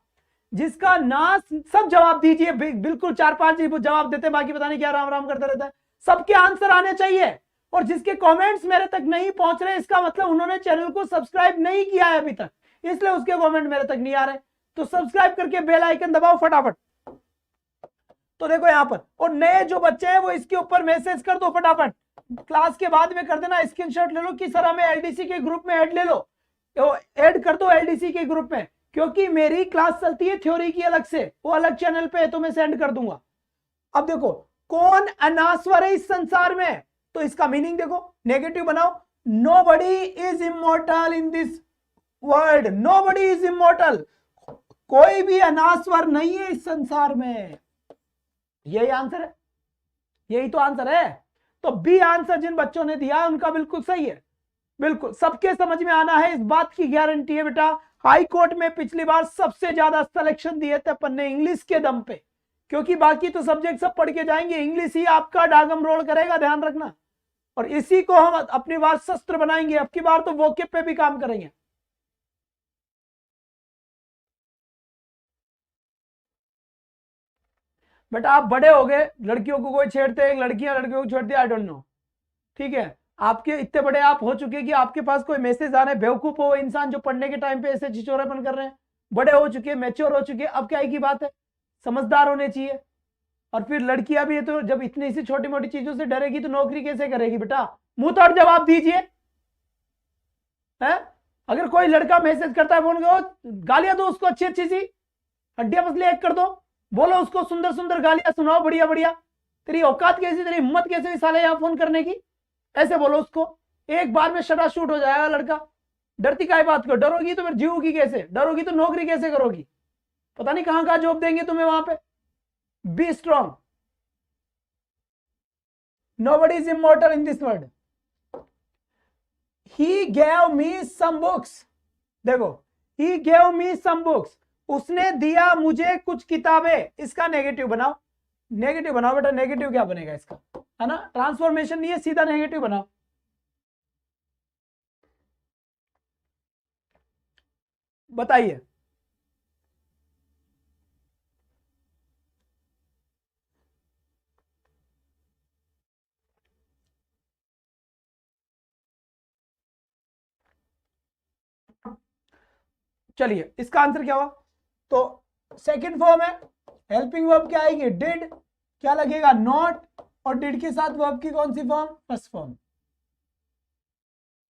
जिसका नाश। सब जवाब दीजिए, बिल्कुल 4-5 जवाब देते, बाकी पता नहीं क्या राम राम करता रहता है। सबके आंसर आने चाहिए। और जिसके कमेंट्स मेरे तक नहीं पहुंच रहे, इसका मतलब उन्होंने चैनल को सब्सक्राइब नहीं किया है अभी तक, इसलिए उसके कमेंट मेरे तक नहीं आ रहे। तो सब्सक्राइब करके बेल आइकन दबाओ फटाफट। तो देखो यहां पर, और नए जो बच्चे हैं वो इसके ऊपर मैसेज कर दो फटाफट। क्लास के बाद में कर देना, स्क्रीनशॉट ले लो कि सर हमें एलडीसी के ग्रुप में ऐड ले लो, तो ऐड कर दो एलडीसी के ग्रुप में। क्योंकि मेरी क्लास चलती है थ्योरी की अलग से, वो अलग चैनल पे है, तो मैं सेंड कर दूंगा। अब देखो, कौन अनास्वर है इस संसार में? तो इसका मीनिंग देखो, नेगेटिव बनाओ। Nobody is immortal in this world. Nobody is immortal, कोई भी अनास्वर नहीं है इस संसार में। यही आंसर है, यही तो आंसर है। तो बी आंसर जिन बच्चों ने दिया उनका बिल्कुल सही है। बिल्कुल सबके समझ में आना है, इस बात की गारंटी है बेटा। हाई कोर्ट में पिछली बार सबसे ज्यादा सिलेक्शन दिए थे अपन ने इंग्लिश के दम पे, क्योंकि बाकी तो सब्जेक्ट सब पढ़ के जाएंगे, इंग्लिश ही आपका डागम रोल करेगा, ध्यान रखना। और इसी को हम अपनी बार शस्त्र बनाएंगे। अब की बार तो वोकेब पे भी काम करेंगे। बेटा आप बड़े हो गए, लड़कियों को कोई छेड़ते हैं, लड़कियां लड़कियों को छेड़ती है, आई डोंट नो। ठीक है, आपके इतने बड़े आप हो चुके कि आपके पास कोई मैसेज आ रहे हैं। बेवकूफ हो इंसान जो पढ़ने के टाइम पे ऐसे छिचोरेपन कर रहे हैं। बड़े हो चुके, मैच्योर हो चुके, अब क्या की बात है, समझदार होने चाहिए। और फिर लड़कियां भी है, तो जब इतनी सी छोटी मोटी चीजों से डरेगी तो नौकरी कैसे करेगी बेटा? मुंह तोड़ जवाब दीजिए। है, अगर कोई लड़का मैसेज करता है फोन को, गालियां दो उसको अच्छी अच्छी सी, हड्डियां मसले एक कर दो, बोलो उसको सुंदर सुंदर गालियां सुनाओ, बढ़िया बढ़िया। तेरी औकात कैसी, तेरी हिम्मत कैसे हुई साले यहां फोन करने की? ऐसे बोलो उसको, एक बार में शटा शूट हो जाएगा लड़का। डरती काय बात को? डरोगी तो फिर जीवोगी कैसे? डरोगी तो नौकरी कैसे करोगी? पता नहीं कहां कहां जॉब देंगे तुम्हें वहां पे। Be strong. Nobody is immortal in this world. He gave me some books. देखो, he gave me some books, उसने दिया मुझे कुछ किताबें। इसका नेगेटिव बनाओ, नेगेटिव बनाओ बेटा। नेगेटिव क्या बनेगा इसका? है ना, ट्रांसफॉर्मेशन नहीं है, सीधा नेगेटिव बनाओ। बताइए। चलिए इसका आंसर क्या हुआ? तो सेकंड फॉर्म है, हेल्पिंग वर्ब क्या आएगी? डिड। क्या लगेगा? नॉट। और डिड के साथ वर्ब की कौन सी फॉर्म? First form.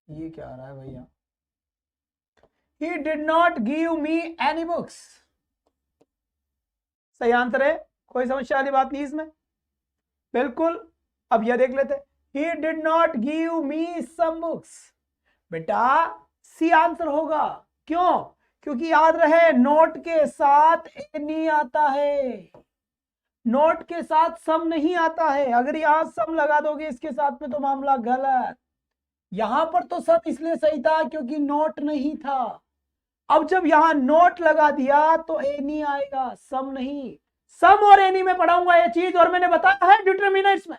ये क्या आ रहा है भैया? ही did not give me any books. सही आंसर है कोई समस्या वाली बात नहीं इसमें, बिल्कुल। अब यह देख लेते, he did not give me some books. बेटा सी आंसर होगा, क्यों? क्योंकि याद रहे नोट के साथ एनी आता है, नोट के साथ सम नहीं आता है। अगर यहां सम लगा दोगे इसके साथ में तो मामला गलत। यहां पर तो सम इसलिए सही था क्योंकि नोट नहीं था। अब जब यहां नोट लगा दिया तो एनी आएगा, सम नहीं। सम और एनी में पढ़ाऊंगा ये चीज, और मैंने बताया है डिटरमिनर्स में,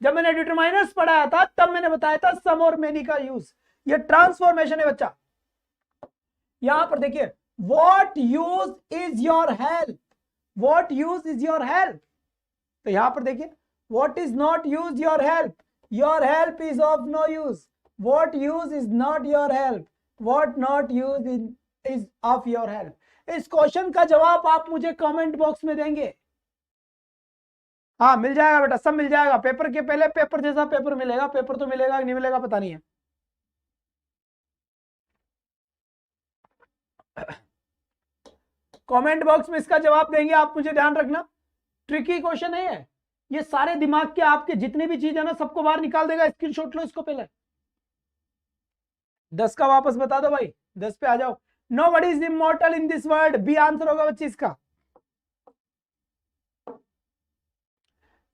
जब मैंने डिटरमाइनर्स पढ़ाया था तब मैंने बताया था सम और मेनी का यूज। ये ट्रांसफॉर्मेशन है बच्चा। यहां पर देखिए, what use is your help, what use is your help. तो यहां पर देखिए, what is not use your help is of no use, what use is not your help, what not use is of your help. इस question का जवाब आप मुझे comment box में देंगे। हाँ मिल जाएगा बेटा, सब मिल जाएगा। पेपर के पहले पेपर जैसा पेपर मिलेगा, पेपर तो मिलेगा नहीं मिलेगा पता नहीं है। कमेंट बॉक्स में इसका जवाब देंगे आप, मुझे ध्यान रखना। ट्रिकी क्वेश्चन है ये सारे दिमाग के आपके जितने भी चीज है ना सबको बाहर निकाल देगा। स्क्रीनशॉट लो इसको पहले। 10 का वापस बता दो भाई, 10 पे आ जाओ। Nobody is immortal in this world, B answer होगा बच्चे इसका।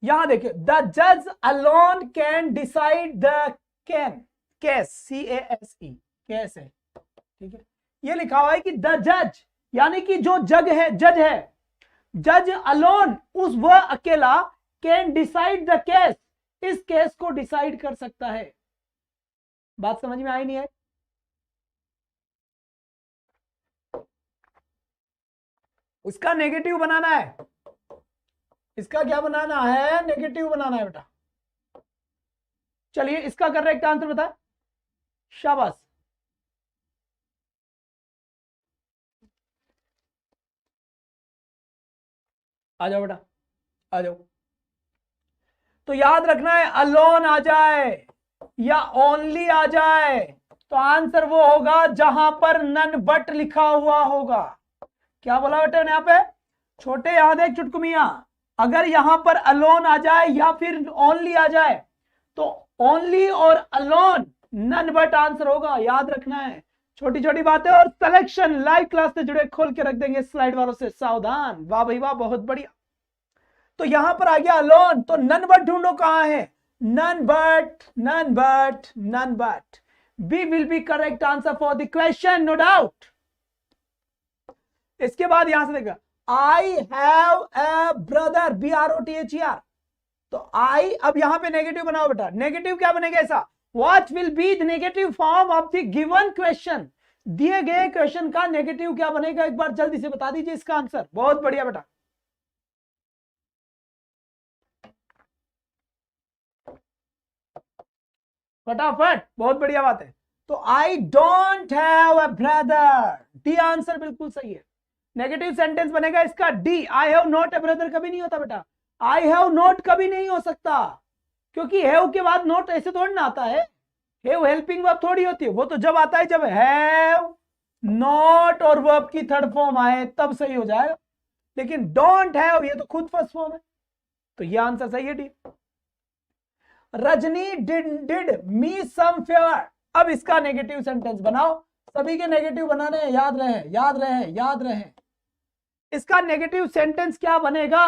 यहां देखिए, द जज alone can decide the case, CASE case है, ठीक है। ये लिखा हुआ है कि द जज, यानी कि जो जज है, जज अलोन, उस वह अकेला, कैन डिसाइड द केस, इस केस को डिसाइड कर सकता है। बात समझ में आई नहीं है? उसका नेगेटिव बनाना है, इसका क्या बनाना है? नेगेटिव बनाना है बेटा। चलिए इसका करेक्ट आंसर बता, शाबाश। आ जाओ बेटा, आ जाओ। तो याद रखना है, अलोन आ जाए या ओनली आ जाए तो आंसर वो होगा जहां पर नन बट लिखा हुआ होगा। क्या बोला बेटा यहाँ पे? छोटे यहां देख चुटकुमिया, अगर यहां पर अलोन आ जाए या फिर ओनली आ जाए तो ओनली और अलोन नन बट आंसर होगा, याद रखना है। छोटी छोटी बातें। और सिलेक्शन लाइव क्लास से जुड़े खोल के रख देंगे स्लाइड वालों से, सावधान। वाह भाई वाह, बहुत बढ़िया। तो यहां पर आ गया अलोन, तो नन बट ढूंढो कहां है? None but, none but, none but. B will be correct answer for the question, no doubt. इसके बाद यहां से देखा, I have a brother, BROTHER। तो आई, अब यहां पे नेगेटिव बनाओ बेटा। नेगेटिव क्या बनेगा ऐसा? What will be the negative form of the given question, दिए गए क्वेश्चन का नेगेटिव क्या बनेगा? एक बार जल्दी से बता दीजिए इसका आंसर। बहुत बढ़िया बेटा, फटाफट, बहुत बढ़िया बात है। तो I don't have a brother, D answer बिल्कुल सही है। नेगेटिव सेंटेंस बनेगा इसका D. I have not a brother कभी नहीं होता बेटा, आई हैव नॉट कभी नहीं हो सकता, क्योंकि हैव के बाद नॉट ऐसे थोड़ी ना आता है। हैव हेल्पिंग वर्ब थोड़ी होती है, वो तो जब आता है जब हैव, नॉट और वर्ब की थर्ड फॉर्म आए तब सही हो जाएगा। लेकिन डोंट हैव ये तो खुद फर्स्ट फॉर्म है, तो ये आंसर सही है D. Rajni did me some favour. अब इसका नेगेटिव सेंटेंस बनाओ, सभी के नेगेटिव बनाने हैं, याद रहे, याद रहे, याद रहे। इसका नेगेटिव सेंटेंस क्या बनेगा?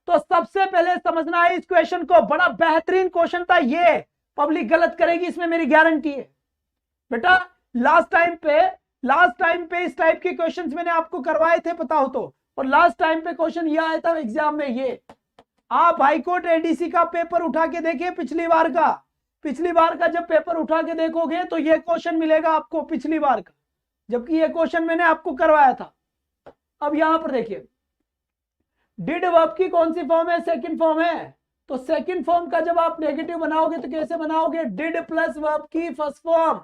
तो सबसे पहले समझना है इस क्वेश्चन को, बड़ा बेहतरीन क्वेश्चन था ये, पब्लिक गलत करेगी इसमें मेरी गारंटी है बेटा। लास्ट टाइम पे इस टाइप के क्वेश्चंस मैंने आपको करवाए थे, पता हो तो। और लास्ट टाइम पे क्वेश्चन ये आया था एग्जाम में, ये आप हाईकोर्ट ADC का पेपर उठा के देखिए, पिछली बार का जब पेपर उठा के देखोगे तो ये क्वेश्चन मिलेगा आपको पिछली बार का, जबकि ये क्वेश्चन मैंने आपको करवाया था। अब यहां पर देखिए, डिड वर्ब की कौन सी फॉर्म है? सेकंड फॉर्म है। तो सेकंड फॉर्म का जब आप नेगेटिव बनाओगे तो कैसे बनाओगे? डिड प्लस वर्ब की फर्स्ट फॉर्म।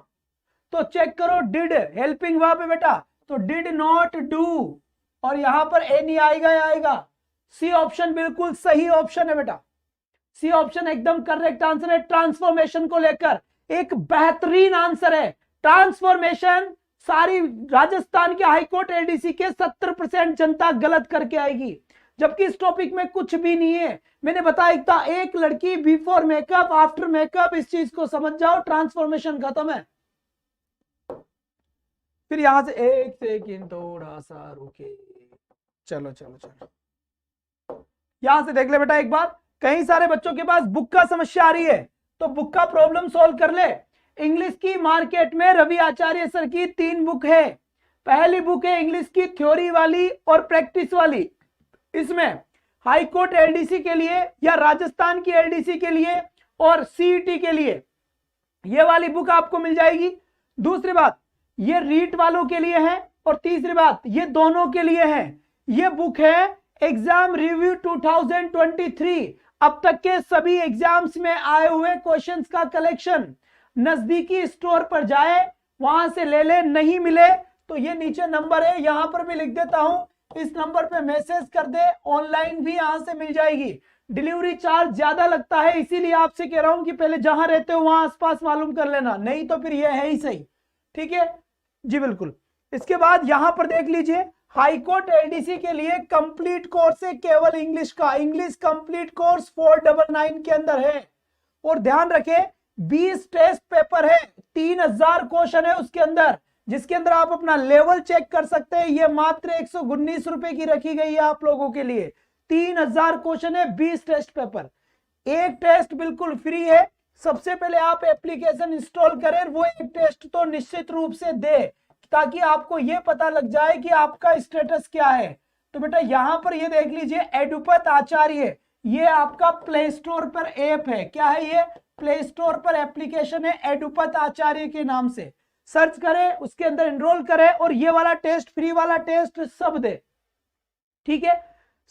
तो चेक करो, डिड हेल्पिंग वर्ब है बेटा, तो डिड नॉट डू, और यहां पर एनी आएगा या आएगा? सी ऑप्शन बिल्कुल सही ऑप्शन है बेटा, सी ऑप्शन एकदम करेक्ट आंसर है। ट्रांसफॉर्मेशन को लेकर एक बेहतरीन आंसर है। ट्रांसफॉर्मेशन सारी राजस्थान के हाईकोर्ट ADC के 70% जनता गलत करके आएगी। जबकि इस टॉपिक में कुछ भी नहीं है। मैंने बताया था एक लड़की बिफोर मेकअप आफ्टर मेकअप, इस चीज को समझ जाओ, ट्रांसफॉर्मेशन खत्म है। फिर यहां से एक सेकंड थोड़ा सा रुके, चलो चलो चलो, यहां से देख ले बेटा एक बार, कई सारे बच्चों के पास बुक का समस्या आ रही है, तो बुक का प्रॉब्लम सॉल्व कर ले। इंग्लिश की मार्केट में रवि आचार्य सर की 3 बुक है। पहली बुक है इंग्लिश की थ्योरी वाली और प्रैक्टिस वाली, इसमें हाई कोर्ट एलडीसी के लिए या राजस्थान की एलडीसी के लिए और सीईटी के लिए ये वाली बुक आपको मिल जाएगी। दूसरी बात, ये रीट वालों के लिए है, और तीसरी बात ये दोनों के लिए है। ये बुक है एग्जाम रिव्यू 2023, अब तक के सभी एग्जाम्स में आए हुए क्वेश्चंस का कलेक्शन। नजदीकी स्टोर पर जाए, वहां से ले ले, नहीं मिले तो ये नीचे नंबर है, यहां पर भी लिख देता हूं, इस नंबर पे मैसेज कर दे, ऑनलाइन भी यहां से मिल जाएगी। डिलीवरी चार्ज ज्यादा लगता है, इसीलिए आपसे कह रहा हूं कि पहले जहां रहते हो वहां आसपास मालूम कर लेना, नहीं तो फिर ये है ही सही। ठीक है जी, बिल्कुल। इसके बाद यहां पर देख लीजिए, हाईकोर्ट एलडीसी के लिए कंप्लीट कोर्स है केवल इंग्लिश का, इंग्लिश कंप्लीट कोर्स 499 के अंदर है। और ध्यान रखें 20 टेस्ट पेपर है, 3000 क्वेश्चन है उसके अंदर, जिसके अंदर आप अपना लेवल चेक कर सकते हैं। ये मात्र 119 रुपए की रखी गई है आप लोगों के लिए। 3000 क्वेश्चन है, 20 टेस्ट पेपर, एक टेस्ट बिल्कुल फ्री है। सबसे पहले आप एप्लीकेशन इंस्टॉल करें, वो एक टेस्ट तो निश्चित रूप से दे, ताकि आपको ये पता लग जाए कि आपका स्टेटस क्या है। तो बेटा यहां पर ये देख लीजिए, एडुपत आचार्य, ये आपका प्ले स्टोर पर ऐप है। क्या है ये? प्ले स्टोर पर एप्लीकेशन है, एडुपत आचार्य के नाम से सर्च करें, उसके अंदर एनरोल करें और ये वाला टेस्ट, फ्री वाला टेस्ट सब दे। ठीक है,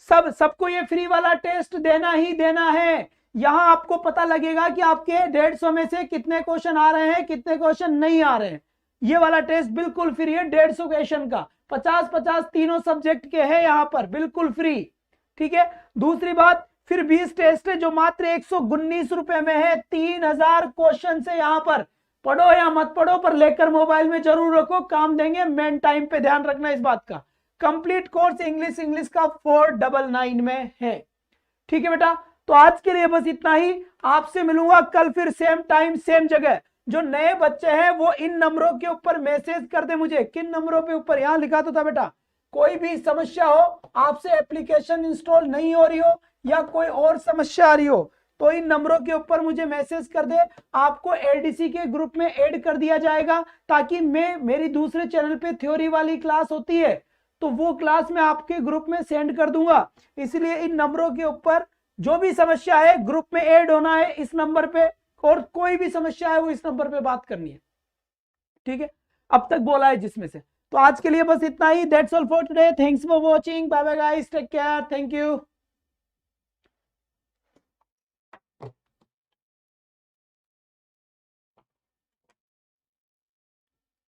सबको ये फ्री वाला टेस्ट देना ही देना है। यहां आपको पता लगेगा कि आपके 150 में से कितने क्वेश्चन आ रहे हैं, कितने क्वेश्चन नहीं आ रहे हैं। ये वाला टेस्ट बिल्कुल फ्री है, 150 क्वेश्चन का, 50-50 तीनों सब्जेक्ट के हैं यहां पर, बिल्कुल फ्री। ठीक है, दूसरी बात, फिर 20 टेस्ट है जो मात्र 119 रुपए में है, 3000 क्वेश्चन से यहां पर। पढ़ो या मत पढ़ो, पर लेकर मोबाइल में जरूर रखो, काम देंगे, मेन टाइम पे ध्यान रखना इस बात का। कंप्लीट कोर्स इंग्लिश का 499 में है। ठीक है बेटा, तो आज के लिए बस इतना ही। आपसे मिलूंगा कल फिर सेम टाइम सेम जगह। जो नए बच्चे हैं वो इन नंबरों के ऊपर मैसेज कर दे मुझे। किन नंबरों पे ऊपर? यहां लिखा तो था बेटा। कोई भी समस्या हो, आपसे एप्लीकेशन इंस्टॉल नहीं हो रही हो या कोई और समस्या आ रही हो, तो इन नंबरों के ऊपर मुझे मैसेज कर दे, आपको एलडीसी के ग्रुप में ऐड कर दिया जाएगा, ताकि मेरी दूसरे चैनल पे थ्योरी वाली क्लास होती है तो वो क्लास मैं आपके ग्रुप में सेंड कर दूंगा। इसलिए इन नंबरों के ऊपर जो भी समस्या है ग्रुप में ऐड होना है इस नंबर पे, और कोई भी समस्या है वो इस नंबर पे बात करनी है। ठीक है, अब तक बोला है जिसमें से। तो आज के लिए बस इतना ही। That's all for today, thanks for watching, bye bye guys, take care, thank you.